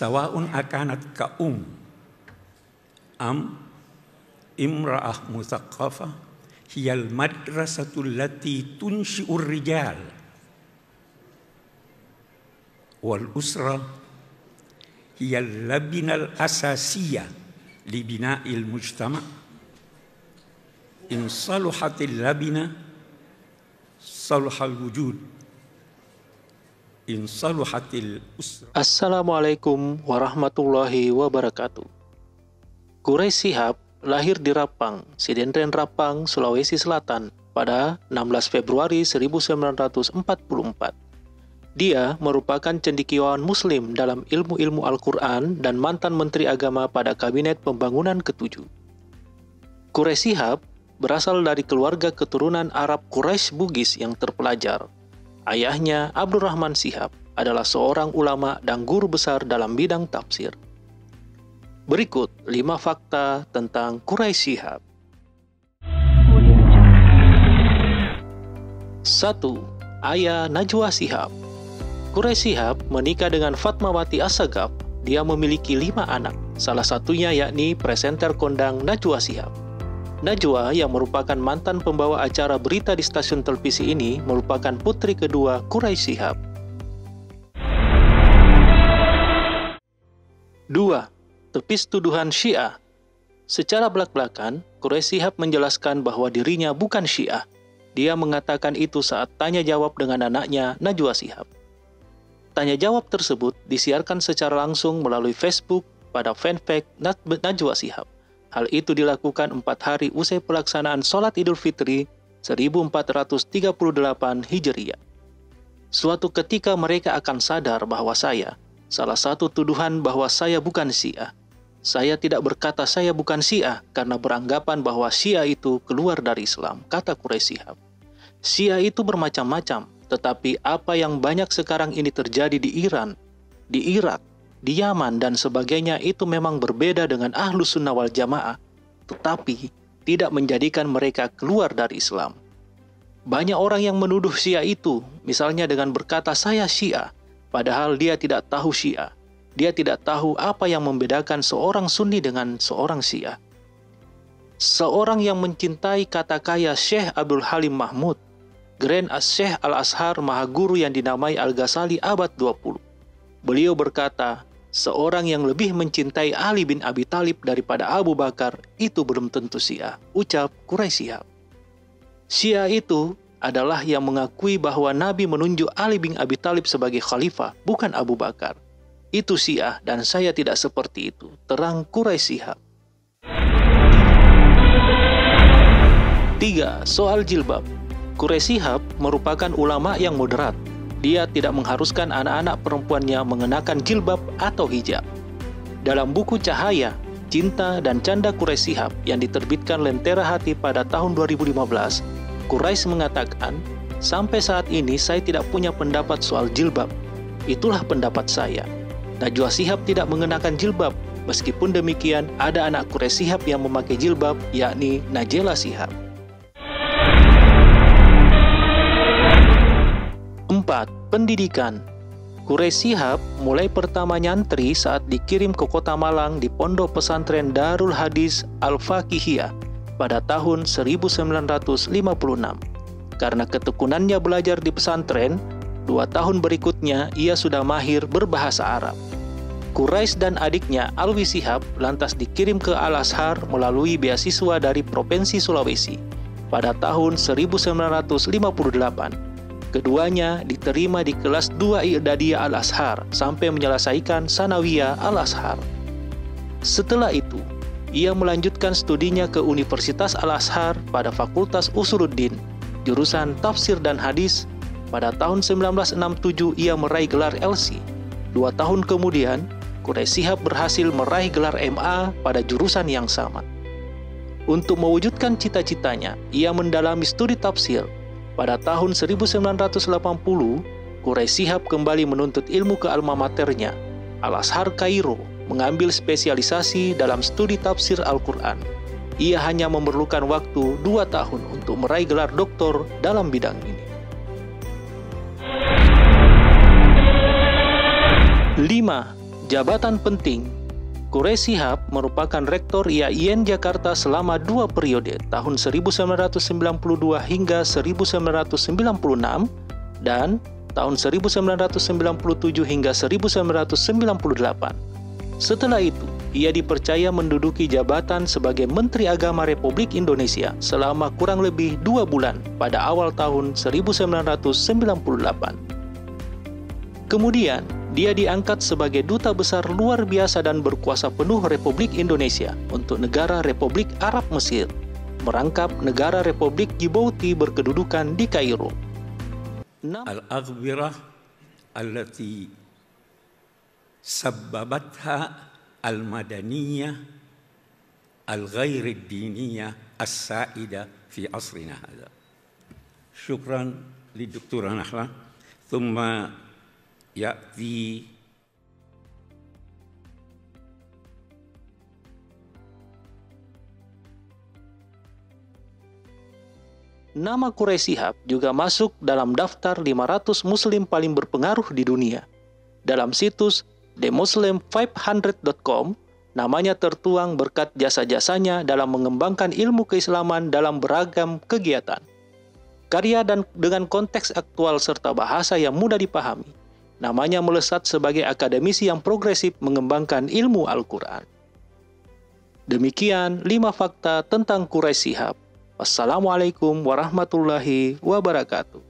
sawa'un akanat am imra'ah muthaqqafah hiyal madrasatul lati tunshi'ur rijal wal usra hiyal labinal asasiyah li bina'il mujtama' in saluhatil labina saluhal wujud in saluhatil usra. Assalamualaikum warahmatullahi wabarakatuh. Quraisy Shihab lahir di Rapang, Sidendren Rapang, Sulawesi Selatan pada 16 Februari 1944. Dia merupakan cendekiawan Muslim dalam ilmu-ilmu Al-Quran dan mantan Menteri Agama pada Kabinet Pembangunan ke-7. Quraisy Shihab berasal dari keluarga keturunan Arab Quraisy Bugis yang terpelajar. Ayahnya, Abdurrahman Shihab, adalah seorang ulama dan guru besar dalam bidang tafsir. Berikut 5 fakta tentang Quraisy Shihab. 1. Ayah Najwa Shihab. Quraisy Shihab menikah dengan Fatmawati As-Sagaf. Dia memiliki 5 anak, salah satunya yakni presenter kondang Najwa Shihab. Najwa yang merupakan mantan pembawa acara berita di stasiun televisi ini merupakan putri kedua Quraisy Shihab. 2. Tepis tuduhan Syiah. Secara belak-belakan, Quraisy Shihab menjelaskan bahwa dirinya bukan Syiah. Dia mengatakan itu saat tanya jawab dengan anaknya Najwa Shihab. Tanya jawab tersebut disiarkan secara langsung melalui Facebook pada fanpage Najwa Shihab. Hal itu dilakukan 4 hari usai pelaksanaan Sholat Idul Fitri 1438 Hijriah. Suatu ketika mereka akan sadar bahwa salah satu tuduhan bahwa saya bukan Syiah. Saya tidak berkata saya bukan Syiah karena beranggapan bahwa Syiah itu keluar dari Islam, kata Quraisy Shihab. Syiah itu bermacam-macam, tetapi apa yang banyak sekarang ini terjadi di Iran, di Irak, di Yaman dan sebagainya itu memang berbeda dengan Ahlus Sunnah wal Jamaah, tetapi tidak menjadikan mereka keluar dari Islam. Banyak orang yang menuduh Syiah itu, misalnya dengan berkata saya Syiah, padahal dia tidak tahu Syiah. Dia tidak tahu apa yang membedakan seorang Sunni dengan seorang Syiah. Seorang yang mencintai kata kaya Syekh Abdul Halim Mahmud, Grand Syekh Al-Azhar Mahaguru yang dinamai Al-Ghazali abad 20. Beliau berkata, seorang yang lebih mencintai Ali bin Abi Thalib daripada Abu Bakar itu belum tentu Syiah, ucap Quraisy Shihab. Syiah itu adalah yang mengakui bahwa Nabi menunjuk Ali bin Abi Thalib sebagai khalifah, bukan Abu Bakar. Itu Syiah dan saya tidak seperti itu, terang Quraisy Shihab. 3. Soal jilbab. Quraisy Shihab merupakan ulama yang moderat. Dia tidak mengharuskan anak-anak perempuannya mengenakan jilbab atau hijab. Dalam buku Cahaya, Cinta dan Canda Quraisy Shihab yang diterbitkan Lentera Hati pada tahun 2015, Quraisy mengatakan, sampai saat ini saya tidak punya pendapat soal jilbab. Itulah pendapat saya. Najwa Shihab tidak mengenakan jilbab. Meskipun demikian, ada anak Quraisy Shihab yang memakai jilbab, yakni Najela Shihab. 4. Pendidikan. Quraisy Shihab mulai pertama nyantri saat dikirim ke kota Malang di pondok pesantren Darul Hadis Al-Faqihiyah pada tahun 1956. Karena ketekunannya belajar di pesantren, 2 tahun berikutnya ia sudah mahir berbahasa Arab. Quraisy dan adiknya Alwi Shihab lantas dikirim ke Al-Azhar melalui beasiswa dari Provinsi Sulawesi pada tahun 1958. Keduanya diterima di kelas 2 I'dadiyah Al-Azhar sampai menyelesaikan Sanawiyah Al-Azhar. Setelah itu, ia melanjutkan studinya ke Universitas Al-Azhar pada Fakultas Usuluddin, jurusan Tafsir dan Hadis. Pada tahun 1967 ia meraih gelar LC. 2 tahun kemudian, Quraisy Shihab berhasil meraih gelar MA pada jurusan yang sama. Untuk mewujudkan cita-citanya, ia mendalami studi tafsir. Pada tahun 1980, Quraisy Shihab kembali menuntut ilmu ke alma maternya, Al-Azhar Kairo, mengambil spesialisasi dalam studi tafsir Al-Quran. Ia hanya memerlukan waktu 2 tahun untuk meraih gelar doktor dalam bidang ini. 5. Jabatan penting. Quraisy Shihab merupakan rektor IAIN Jakarta selama 2 periode, tahun 1992 hingga 1996 dan tahun 1997 hingga 1998. Setelah itu, ia dipercaya menduduki jabatan sebagai Menteri Agama Republik Indonesia selama kurang lebih 2 bulan pada awal tahun 1998. Kemudian, dia diangkat sebagai Duta Besar Luar Biasa dan Berkuasa Penuh Republik Indonesia untuk negara Republik Arab Mesir, merangkap negara Republik Djibouti berkedudukan di Kairo. Al-aghbirah allati sabbabatha al-madaniyah al-ghair ad-diniyah as-sa'ida fi asrina hadha. Syukran li Dr. Nahla. Thumma ya'ti Nama Quraisy Shihab juga masuk dalam daftar 500 muslim paling berpengaruh di dunia. Dalam situs themuslim500.com, namanya tertuang berkat jasa-jasanya dalam mengembangkan ilmu keislaman dalam beragam kegiatan. Karya dan dengan konteks aktual serta bahasa yang mudah dipahami, namanya melesat sebagai akademisi yang progresif mengembangkan ilmu Al-Quran. Demikian 5 fakta tentang Quraisy Shihab. Wassalamualaikum warahmatullahi wabarakatuh.